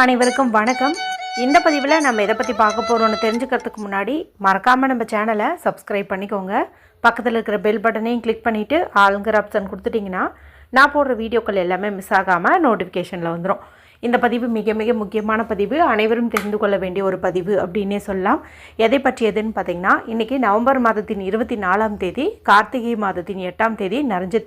அனைவருக்கும் வணக்கம். இந்த பதிவில் நம்ம எதை பற்றி பார்க்க போகிறோம்னு தெரிஞ்சுக்கிறதுக்கு முன்னாடி மறக்காமல் நம்ம சேனலை சப்ஸ்கிரைப் பண்ணிக்கோங்க. பக்கத்தில் இருக்கிற பெல் பட்டனையும் கிளிக் பண்ணிவிட்டு ஆளுங்கிற ஆப்ஷன் கொடுத்துட்டிங்கன்னா நான் போடுற வீடியோக்கள் எல்லாமே மிஸ் ஆகாமல் நோட்டிஃபிகேஷனில் வந்துடும். இந்த பதிவு மிக மிக முக்கியமான பதிவு, அனைவரும் தெரிந்து கொள்ள வேண்டிய ஒரு பதிவு அப்படின்னே சொல்லலாம். எதை பற்றியதுன்னு பார்த்திங்கன்னா, இன்றைக்கி நவம்பர் மாதத்தின் 24ஆம் தேதி, கார்த்திகை மாதத்தின் 8ஆம் தேதி, நிறைஞ்ச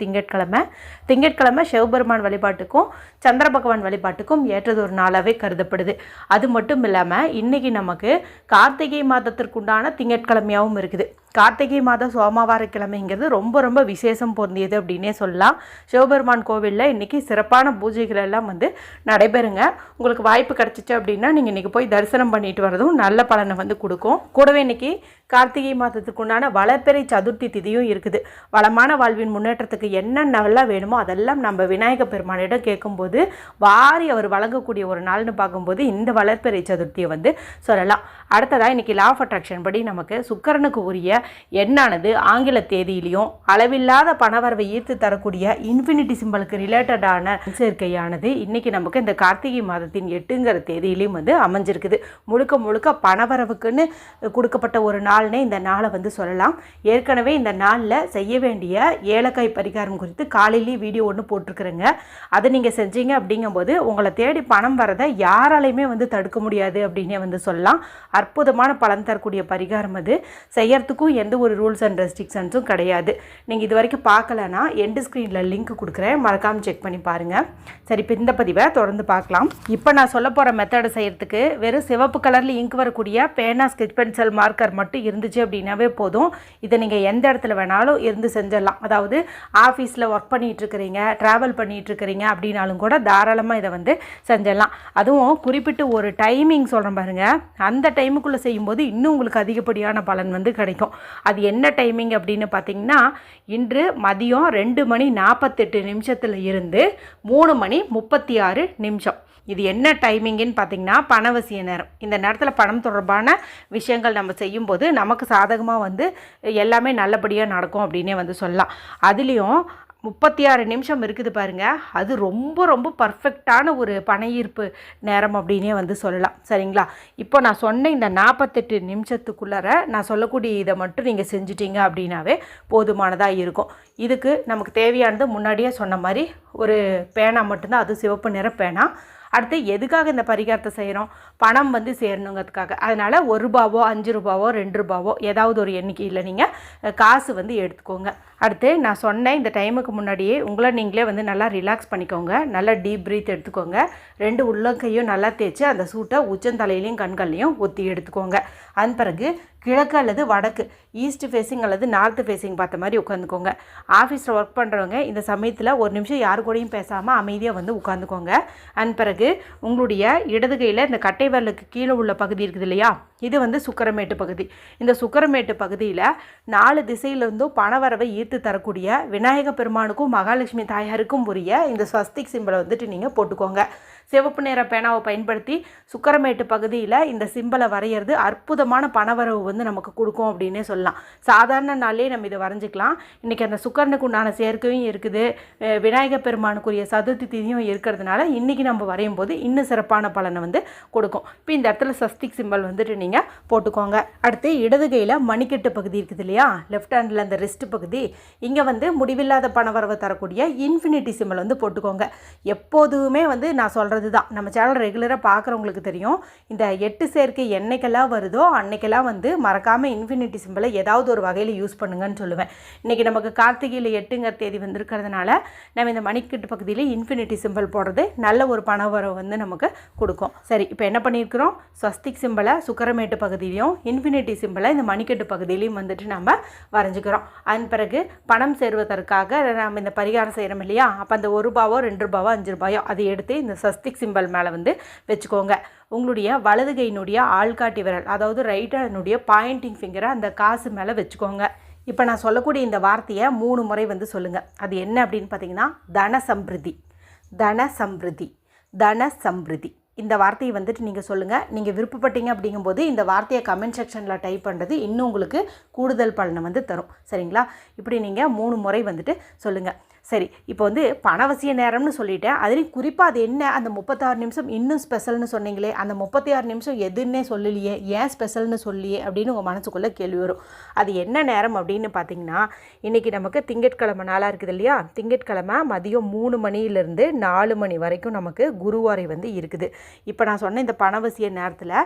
திங்கட்கிழமை சிவபெருமான் வழிபாட்டுக்கும் சந்திர பகவான் வழிபாட்டுக்கும் ஏற்றது ஒரு நாளாகவே கருதப்படுது. அது மட்டும் இல்லாமல் இன்றைக்கி நமக்கு கார்த்திகை மாதத்திற்குண்டான திங்கட்கிழமையாகவும் இருக்குது. கார்த்திகை மாதம் சோமவார கிழமைங்கிறது ரொம்ப ரொம்ப விசேஷம் பொருந்தியது அப்படின்னே சொல்லலாம். சிவபெருமான் கோவிலில் இன்றைக்கி சிறப்பான பூஜைகள் எல்லாம் நடைபெறுங்க. உங்களுக்கு வாய்ப்பு கிடச்சிச்சு அப்படின்னா நீங்கள் இன்றைக்கி போய் தரிசனம் பண்ணிட்டு வரதும் நல்ல பலனை கொடுக்கும். கூடவே இன்றைக்கி கார்த்திகை மாதத்துக்கு உண்டான வளர்பிறை சதுர்த்தி திதியும் இருக்குது. வளமான வாழ்வின் முன்னேற்றத்துக்கு என்னென்னலாம் வேணுமோ அதெல்லாம் நம்ம விநாயக பெருமானிடம் கேட்கும்போது வாரி அவர் வழங்கக்கூடிய ஒரு நாள்னு பார்க்கும்போது இந்த வளர்பிறை சதுர்த்தியை சொல்லலாம். அடுத்ததாக இன்றைக்கி லா ஆஃப் அட்ராக்ஷன் படி நமக்கு சுக்கிரனுக்கு உரிய எண்ணானது ஆங்கில தேதியிலையும் அளவில்லாத பணவரவை ஈர்த்து தரக்கூடிய இன்ஃபினிட்டி சிம்பலுக்கு ரிலேட்டடான சேர்க்கையானது இன்றைக்கி நமக்கு இந்த கார்த்திகை மாதத்தின் 8ங்கிற தேதியிலையும் அமைஞ்சிருக்குது. முழுக்க முழுக்க பணவரவுக்குன்னு கொடுக்கப்பட்ட ஒரு நாள்னே இந்த நாளை சொல்லலாம். ஏற்கனவே இந்த நாளில் செய்ய வேண்டிய ஏலக்காய் பரிகாரம் குறித்து காலையிலேயே வீடியோ ஒன்று போட்டிருக்கிறேங்க. அதை நீங்கள் செஞ்சீங்க அப்படிங்கும்போது உங்களை தேடி பணம் வரதை யாராலையுமே தடுக்க முடியாது அப்படின்னே சொல்லலாம். அற்புதமான பலன் தரக்கூடிய பரிகாரம் அது. செய்யறதுக்கும் எந்த ஒரு ரூல்ஸ் அண்ட் ரெஸ்ட்ரிக்ஷன்ஸும் கிடையாது. நீங்கள் இது வரைக்கும் பார்க்கலன்னா எண்டு ஸ்க்ரீனில் லிங்க் கொடுக்குறேன், மறக்காமல் செக் பண்ணி பாருங்கள். சரி, இப்போ இந்த பதிவை தொடர்ந்து பார்க்கலாம். இப்போ நான் சொல்ல போகிற மெத்தடை செய்கிறதுக்கு வெறும் சிவப்பு கலரில் இங்க் வரக்கூடிய பேனா, ஸ்கெட்ச் பென்சில், மார்க்கர் மட்டும் இருந்துச்சு அப்படின்னாவே போதும். இதை நீங்கள் எந்த இடத்துல வேணாலும் இருந்து செஞ்சிடலாம். அதாவது ஆஃபீஸில் ஒர்க் பண்ணிகிட்ருக்கிறீங்க, ட்ராவல் பண்ணிகிட்ருக்கிறீங்க அப்படின்னாலும் கூட தாராளமாக இதை செஞ்சிடலாம். அதுவும் குறிப்பிட்டு ஒரு டைமிங் சொல்கிறேன் பாருங்கள், அந்த டைமுக்குள்ளே செய்யும்போது இன்னும் உங்களுக்கு அதிகப்படியான பலன் கிடைக்கும். அது என்ன டைமிங் அப்படின்னு பார்த்தீங்கன்னா, இன்று மதியம் 2:48 இருந்து 3:36. இது என்ன டைமிங்குன்னு பார்த்தீங்கன்னா பணவசிய நேரம். இந்த நேரத்தில் பணம் தொடர்பான விஷயங்கள் நம்ம செய்யும்போது நமக்கு சாதகமாக எல்லாமே நல்லபடியாக நடக்கும் அப்படின்னே சொல்லலாம். அதுலேயும் 36 இருக்குது பாருங்கள், அது ரொம்ப ரொம்ப பர்ஃபெக்டான ஒரு பண ஈர்ப்பு நேரம் அப்படின்னே சொல்லலாம். சரிங்களா? இப்போ நான் சொன்ன இந்த 48 நிமிஷத்துக்குள்ளார நான் சொல்லக்கூடிய இதை மட்டும் நீங்கள் செஞ்சிட்டிங்க அப்படின்னாவே போதுமானதாக இருக்கும். இதுக்கு நமக்கு தேவையானது முன்னாடியே சொன்ன மாதிரி ஒரு பேனா மட்டும்தான், அது சிவப்பு நிற பேனா. அடுத்து எதுக்காக இந்த பரிகாரத்தை செய்கிறோம்? பணம் சேரணுங்கிறதுக்காக. அதனால் ₹1, ₹5, ₹2 ஏதாவது ஒரு எண்ணிக்கையில் நீங்கள் காசு எடுத்துக்கோங்க. அடுத்து நான் சொன்னேன் இந்த டைமுக்கு முன்னாடியே உங்களை நீங்களே நல்லா ரிலாக்ஸ் பண்ணிக்கோங்க. நல்லா டீப் ப்ரீத் எடுத்துக்கோங்க. 2 உள்ளங்கையும் நல்லா தேய்ச்சி அந்த சூட்டை உச்சந்தலையிலையும் கண்கள்லையும் ஒத்தி எடுத்துக்கோங்க. அதன் பிறகு கிழக்கு அல்லது வடக்கு, ஈஸ்ட் ஃபேஸிங் அல்லது நார்த்து ஃபேஸிங் பார்த்த மாதிரி உட்காந்துக்கோங்க. ஆஃபீஸில் ஒர்க் பண்ணுறவங்க இந்த சமயத்தில் ஒரு நிமிஷம் யாரு கூடயும் பேசாமல் அமைதியாக உட்காந்துக்கோங்க. அதன் பிறகு உங்களுடைய இடது கையில் இந்த கட்டை விரலுக்கு கீழே உள்ள பகுதி இருக்குது இல்லையா, இது சுக்கிரமேட்டு பகுதி. இந்த சுக்கிரமேட்டு பகுதியில் 4 திசையிலிருந்தும் பணவரவை ஈர்த்து தரக்கூடிய விநாயக பெருமானுக்கும் மகாலட்சுமி தாயாருக்கும் உரிய இந்த ஸ்வஸ்திக் சிம்பலை நீங்கள் போட்டுக்கோங்க. சிவப்பு நிற பேனாவை பயன்படுத்தி சுக்கிரமேட்டு பகுதியில் இந்த சிம்பலை வரைகிறது அற்புதமான பணவரவு நமக்கு கொடுக்கும் அப்படின்னே சொல்லலாம். சாதாரண நாளே நம்ம இதை வரைஞ்சிக்கலாம். இன்றைக்கி அந்த சுக்கிரனுக்கு உண்டான சேர்க்கையும் இருக்குது, விநாயக பெருமானுக்குரிய சதுர்த்தி திதியும் இருக்கிறதுனால இன்றைக்கி நம்ம வரையும் போது இன்னும் சிறப்பான பலனை கொடுக்கும். இப்போ இந்த இடத்துல ஸ்வஸ்திக் சிம்பல் நீங்கள் போட்டுக்கோங்க. அடுத்து இடது கையில் மணிக்கட்டு பகுதி இருக்குது இல்லையா, லெஃப்ட் ஹேண்டில் அந்த ரிஸ்ட் பகுதி, இங்கே முடிவில்லாத பணவரவை தரக்கூடிய இன்ஃபினிட்டி சிம்பல் போட்டுக்கோங்க. எப்போதுமே நான் சொல்கிறது தான், நம்ம சேனல் ரெகுலராக பார்க்குறவங்களுக்கு தெரியும். இந்த 8 சேர்க்கை என்னைக்கெல்லாம் வருதோ அன்னைக்கெல்லாம் மறக்காமல் இன்ஃபினிட்டி சிம்பிளை ஏதாவது ஒரு வகையில் யூஸ் பண்ணுங்கன்னு சொல்லுவேன். இன்றைக்கி நமக்கு கார்த்திகையில் 8ங்கிற தேதி இருக்கிறதுனால நம்ம இந்த மணிக்கட்டு பகுதியில் இன்ஃபினிட்டி சிம்பிள் போடுறது நல்ல ஒரு பணவரவு நமக்கு கொடுக்கும். சரி, இப்போ என்ன பண்ணியிருக்கிறோம்? ஸ்வஸ்திக் சிம்பிளை சுக்கிரமேட்டு பகுதியிலையும் இன்ஃபினிட்டி சிம்பிளை இந்த மணிக்கட்டு பகுதியிலையும் நம்ம வரைஞ்சிக்கிறோம். அதன் பிறகு பணம் சேருவதற்காக நம்ம இந்த பரிகாரம் செய்கிறோம் இல்லையா, அப்போ அந்த ₹1, ₹2, ₹5 அதை எடுத்து இந்த ஸ்வஸ்திக் சிம்பல் மேலே வச்சுக்கோங்க. உங்களுடைய வலது கையினுடைய ஆள்காட்டி விரல், அதாவது ரைட் ஹேண்டினுடைய பாயிண்டிங் ஃபிங்கரை அந்த காசு மேலே வச்சுக்கோங்க. இப்போ நான் சொல்லக்கூடிய இந்த வார்த்தையை 3 முறை சொல்லுங்கள். அது என்ன அப்படின்னு பார்த்தீங்கன்னா, தன சம்பிருதி, தன சம்பிருதி, தன சம்பிருதி. இந்த வார்த்தையை நீங்கள் சொல்லுங்கள். நீங்கள் விருப்பப்பட்டீங்க அப்படிங்கும்போது இந்த வார்த்தையை கமெண்ட் செக்ஷனில் டைப் பண்ணுறது இன்னும் உங்களுக்கு கூடுதல் பலனை தரும். சரிங்களா? இப்படி நீங்கள் 3 முறை சொல்லுங்கள். சரி, இப்போ வந்து பணவசிய நேரம்னு சொல்லிட்டேன். அதுலேயும் குறிப்பாக அது என்ன அந்த 36 நிமிஷம் இன்னும் ஸ்பெஷல்னு சொன்னீங்களே, அந்த 36 நிமிஷம் எதுன்னே சொல்லலையே, ஏன் ஸ்பெஷல்னு சொல்லியே அப்படின்னு உங்கள் மனசுக்குள்ளே கேள்வி வரும். அது என்ன நேரம் அப்படின்னு பார்த்தீங்கன்னா, இன்றைக்கி நமக்கு திங்கட்கிழமை நாளாக இருக்குது இல்லையா? திங்கட்கிழமை மதியம் 3 மணியிலேருந்து 4 மணி வரைக்கும் நமக்கு குருவாரை வந்து இருக்குது. இப்போ நான் சொன்ன இந்த பணவசிய நேரத்தில்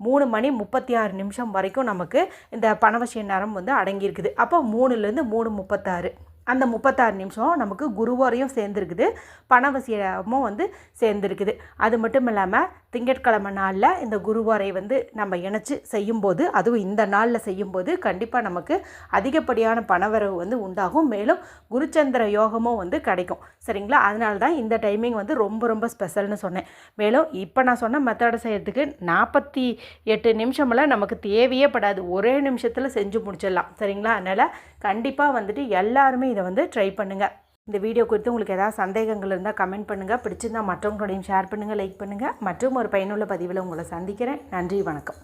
3 மணி 36 நிமிஷம் வரைக்கும் நமக்கு இந்த பணவசிய நேரம் வந்து அடங்கியிருக்குது. அப்போ 3லேருந்து 3:36 அந்த 36 நிமிஷம் நமக்கு குருவாரையும் சேர்ந்துருக்குது, பணவசியமும் வந்து சேர்ந்துருக்குது. அது மட்டும் இல்லாமல் திங்கட்கிழமை நாளில் இந்த குருவாரை வந்து நம்ம இணைச்சி செய்யும்போது, அதுவும் இந்த நாளில் செய்யும்போது கண்டிப்பாக நமக்கு அதிகப்படியான பணவரவு வந்து உண்டாகும். மேலும் குருச்சந்திர யோகமும் வந்து கிடைக்கும். சரிங்களா? அதனால தான் இந்த டைமிங் வந்து ரொம்ப ரொம்ப ஸ்பெஷல்னு சொன்னேன். மேலும் இப்போ நான் சொன்ன மெத்தடை செய்கிறதுக்கு 48 நிமிஷமெல்லாம் நமக்கு தேவையே படாது. ஒரே நிமிஷத்தில் செஞ்சு முடிச்சிடலாம். சரிங்களா? அதனால் கண்டிப்பாக வந்துட்டு எல்லாருமே இதை வந்து ட்ரை பண்ணுங்கள். இந்த வீடியோ குறித்து உங்களுக்கு ஏதாவது சந்தேகங்கள் இருந்தால் கமெண்ட் பண்ணுங்கள். பிடிச்சிருந்தால் மற்றவங்களோடையும் ஷேர் பண்ணுங்கள், லைக் பண்ணுங்கள். மற்றும் ஒரு பயனுள்ள பதிவில் உங்களை சந்திக்கிறேன். நன்றி, வணக்கம்.